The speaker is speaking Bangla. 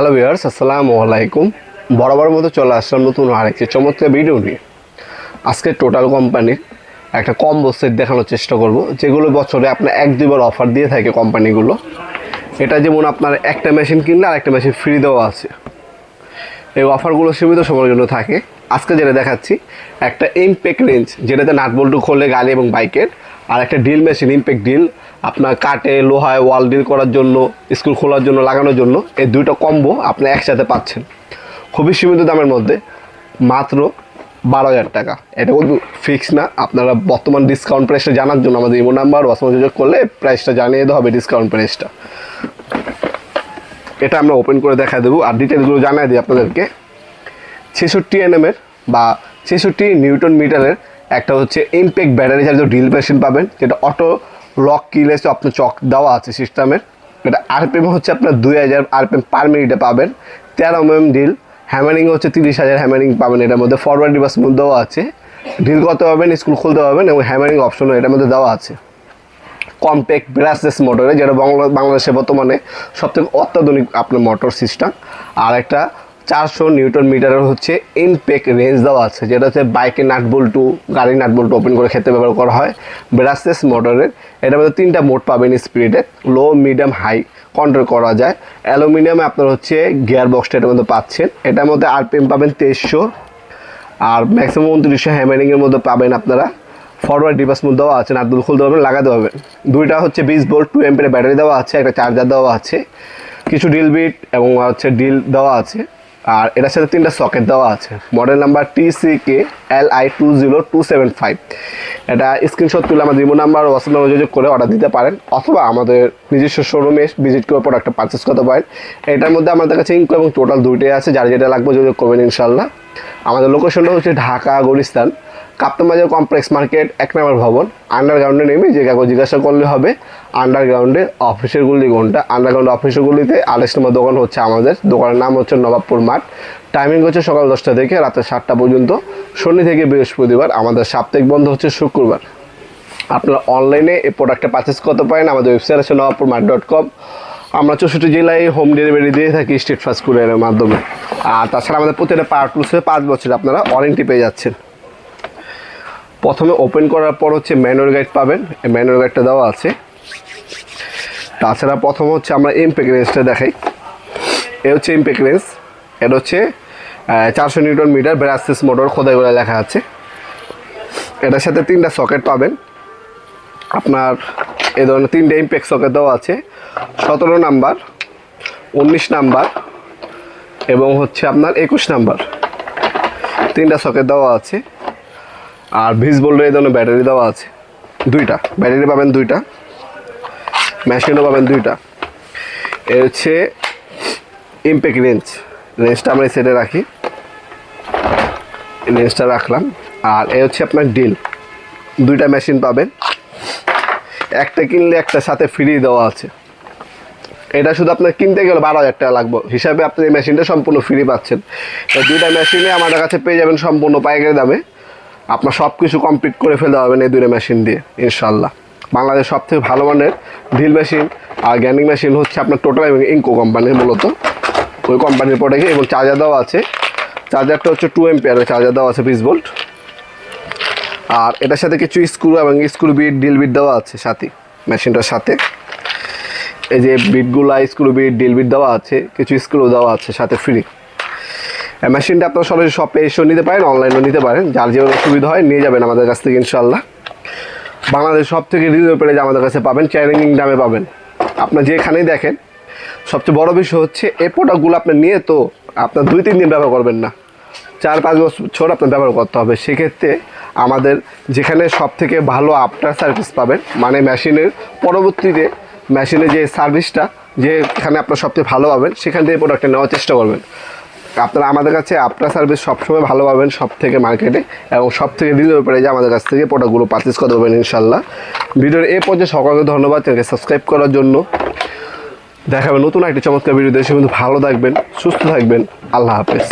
হ্যালো ভিউয়ার্স, আসসালামু আলাইকুম। বরাবর মতো চলে আসলাম নতুন আরেকটি চমৎকার ভিডিও নিয়ে। আজকে টোটাল কোম্পানির একটা কম্বো সেট দেখানোর চেষ্টা করব, যেগুলো বছরে আপনার 1-2 বার অফার দিয়ে থাকে কোম্পানিগুলো। এটা যেমন আপনার একটা মেশিন কিনলে আরেকটা মেশিন ফ্রি দেওয়া আছে। এই অফারগুলো সীমিত সময়ের জন্য থাকে। আজকে যেটা দেখাচ্ছি একটা ইমপ্যাক্ট রেঞ্জ, যেটাতে নাট বল্টু খোলে গাড়ি এবং বাইকের, আর একটা ড্রিল মেশিন ইমপ্যাক্ট ড্রিল আপনার কাটে লোহায় ওয়াল ড্রিল করার জন্য, স্ক্রু খোলার জন্য, লাগানোর জন্য। এই দুইটা কম্বো আপনি একসাথে পাচ্ছেন খুবই সীমিত দামের মধ্যে, মাত্র 12,000 টাকা। এটা কিন্তু ফিক্স না, আপনারা বর্তমান ডিসকাউন্ট প্রাইসটা জানার জন্য আমাদের ইমো নাম্বার ওয়াটসঅ্যাপ যোগাযোগ করলে প্রাইসটা জানিয়ে দেওয়া হবে, ডিসকাউন্ট প্রাইসটা। এটা আমরা ওপেন করে দেখা দেবো আর ডিটেলসগুলো জানিয়ে দিই আপনাদেরকে। 66 NM বা 66 নিউটন মিটারের একটা হচ্ছে ইমপ্যাক্ট ব্যাটারি চালিত ড্রিল মেশিন পাবেন, যেটা অটো লক কিলেস আপনার চক দেওয়া আছে সিস্টেমের। এটা আরপিএম হচ্ছে আপনার 2000 আরপিএম পার মিনিটে পাবেন। 13 mm ড্রিল, হ্যামারিং হচ্ছে 30,000 হ্যামারিং পাবেন। এটার মধ্যে ফরওয়ার্ড রিভার্স মুভ দেওয়া আছে, ড্রিল করতে পারবেন, স্ক্রু খুলতে পারবেন এবং হ্যামারিং অপশনও এটার মধ্যে দেওয়া আছে। কম্প্যাক্ট ব্রাশলেস মোটরে, যেটা বাংলাদেশে বর্তমানে সবথেকে অত্যাধুনিক আপনার মোটর সিস্টেম। আর একটা 400 নিউটন মিটারের হচ্ছে ইমপ্যাক্ট রেঞ্জ দেওয়া আছে, যেটা হচ্ছে বাইকের নাট বল্টু, গাড়ির নাট বল্টু ওপেন করে খেতে ব্যবহার করা হয়। ব্রাশলেস মোটরের এটার মধ্যে 3টা মোড পাবেন স্পিডে, লো মিডিয়াম হাই কন্ট্রোল করা যায়। অ্যালুমিনিয়ামে আপনার হচ্ছে গিয়ার বক্সটা এটার মধ্যে পাচ্ছেন। এটার মধ্যে আরপিএম পাবেন 2300 আর ম্যাক্সিমাম 2900 হ্যামারিংয়ের মধ্যে পাবেন আপনারা। ফরওয়ার্ড রিভার্স মুভ দেওয়া আছে, নাটগুলো খুলতে পারবেন, লাগাতে পারবেন। দুইটা হচ্ছে 20 ভোল্ট 2 অ্যাম্পিয়ারের ব্যাটারি দেওয়া আছে, একটা চার্জার দেওয়া আছে, কিছু ড্রিল বিট এবং হচ্ছে ড্রিল দেওয়া আছে। আর এটার সাথে 3টা সকেট দেওয়া আছে। Model number TCK LI20275। এটা স্ক্রিনশট তুলে আমাদের ইমো নাম্বার হোয়াটসঅ্যাপ নাম্বার যোগাযোগ করে অর্ডার দিতে পারেন, অথবা আমাদের নিজস্ব শোরুমে ভিজিট করে প্রোডাক্টটা পারচেস করতে পারেন। এটার মধ্যে আমাদের কাছে ইনকো এবং টোটাল দুইটাই আছে, যার যেটা লাগবে যোগাযোগ করবেন ইনশাল্লাহ। আমাদের লোকেশনটা হচ্ছে ঢাকা গুলিস্তান কাপ্তান বাজার কমপ্লেক্স মার্কেট 1 নম্বর ভবন। আন্ডারগ্রাউন্ডে নেমে যে কাগজ জিজ্ঞাসা করলে হবে। আন্ডারগ্রাউন্ডে অফিসের গুলি কোনটা, আন্ডারগ্রাউন্ড অফিসের গুলিতে 28 নম্বর দোকান হচ্ছে আমাদের। দোকানের নাম হচ্ছে নবাবপুর মাঠ। টাইমিং হচ্ছে সকাল 10টা থেকে রাতে 7টা পর্যন্ত, শনি থেকে বৃহস্পতিবার। আমাদের সাপ্তাহিক বন্ধ হচ্ছে শুক্রবার। আপনারা অনলাইনে এই প্রোডাক্টটা পারচেস করতে পারেন। আমাদের ওয়েবসাইট আছে nawabpurmart.com। আমরা 64 জেলায় হোম ডেলিভারি দিয়ে থাকি স্ট্রিট ফাস্ট কুরিয়ারের মাধ্যমে। আর তাছাড়া আমাদের প্রতিটা পাওয়ার টুলসে 5 বছর আপনারা ওয়ারেন্টি পেয়ে যাচ্ছেন। প্রথমে ওপেন করার পর হচ্ছে ম্যানুয়াল গাইড পাবেন, এই ম্যানুয়াল গাইডটা দেওয়া আছে। তাছাড়া প্রথম হচ্ছে আমরা ইমপ্যাক্ট রেঞ্জটা দেখাই। এ হচ্ছে ইমপ্যাক্ট রেঞ্জ, এটা হচ্ছে 400 নিউটন মিটার ব্রাশলেস মোটর খোদাই করে লেখা আছে। এটার সাথে 3টা সকেট পাবেন আপনার। এই ধরনের 3টে ইমপ্যাক্ট সকেট দেওয়া আছে, 17 নাম্বার, 19 নাম্বার এবং হচ্ছে আপনার 21 নাম্বার। 3টা সকেট দেওয়া আছে। আর 20 ভোল্টের এই ধরনের ব্যাটারি দেওয়া আছে, 2টা ব্যাটারি পাবেন, 2টা মেশিনও পাবেন, 2টা। এ হচ্ছে ইমপ্যাক্ট রেঞ্জটা আমরা সেটে রাখি, রেঞ্জটা রাখলাম। আর এ হচ্ছে আপনার ড্রিল, 2টা মেশিন পাবেন। একটা কিনলে একটা সাথে ফ্রি দেওয়া আছে। এটা শুধু আপনার কিনতে গেলে 12,000 টাকা লাগবে, হিসাবে আপনি এই মেশিনটা সম্পূর্ণ ফ্রি পাচ্ছেন। এই 2টা মেশিনে আমাদের কাছে পেয়ে যাবেন সম্পূর্ণ পাইকারি দামে। আপনার সব কিছু কমপ্লিট করে ফেলতে পারবেন এই 2টা মেশিন দিয়ে ইনশাল্লাহ। বাংলাদেশের সবথেকে ভালো মানের ড্রিল মেশিন আর গ্যান্ডিং মেশিন হচ্ছে আপনার টোটাল এবং ইনকো কোম্পানির, মূলত ওই কোম্পানির প্রোডাক্টে। এবং চার্জার দেওয়া আছে, চার্জারটা হচ্ছে 2 অ্যাম্পিয়ারের চার্জার দেওয়া আছে, 20 ভোল্ট। আর এটার সাথে কিছু স্ক্রু এবং স্ক্রু বিট, ড্রিল বিট দেওয়া আছে সাথে মেশিনটার সাথে। এই যে বিটগুলা, স্ক্রু বিট, ড্রিল বিট দেওয়া আছে, কিছু স্ক্রু দেওয়া আছে সাথে ফ্রি। মেশিনটা আপনারা সরাসরি শপে এসেও নিতে পারেন, অনলাইনেও নিতে পারেন, যার যেভাবে সুবিধা হয় নিয়ে যাবেন আমাদের কাছ থেকে ইনশাল্লাহ। বাংলাদেশ সব থেকে রিজনেবল প্রাইসে আমাদের কাছে পাবেন, চ্যালেঞ্জিং দামে পাবেন। আপনার যেখানেই দেখেন, সবচেয়ে বড় বিষয় হচ্ছে এই প্রোডাক্টগুলো আপনার নিয়ে তো আপনার 2-3 দিন ব্যবহার করবেন না, 4-5 বছর আপনার ব্যবহার করতে হবে। সেক্ষেত্রে আমাদের যেখানে সব থেকে ভালো আফটার সার্ভিস পাবেন, মানে মেশিনের পরবর্তীতে মেশিনের যে সার্ভিসটা যেখানে আপনার সবথেকে ভালো পাবেন, সেখান থেকে প্রোডাক্টটা নেওয়ার চেষ্টা করবেন। আপনারা আমাদের কাছে আফটার সার্ভিস সবসময় ভালো পাবেন সব থেকে মার্কেটে, এবং সব থেকে রিজনেবল প্রাইসে আমাদের কাছ থেকে প্রোডাক্টগুলো পারচেস করতে পারবেন ইনশাল্লাহ। ভিডিওর এই পর্যায়ে সকলকে ধন্যবাদ, চ্যানেলকে সাবস্ক্রাইব করার জন্য। দেখাবেন নতুন একটি চমৎকার ভিডিও। দেশে কিন্তু ভালো থাকবেন, সুস্থ থাকবেন। আল্লাহ হাফেজ।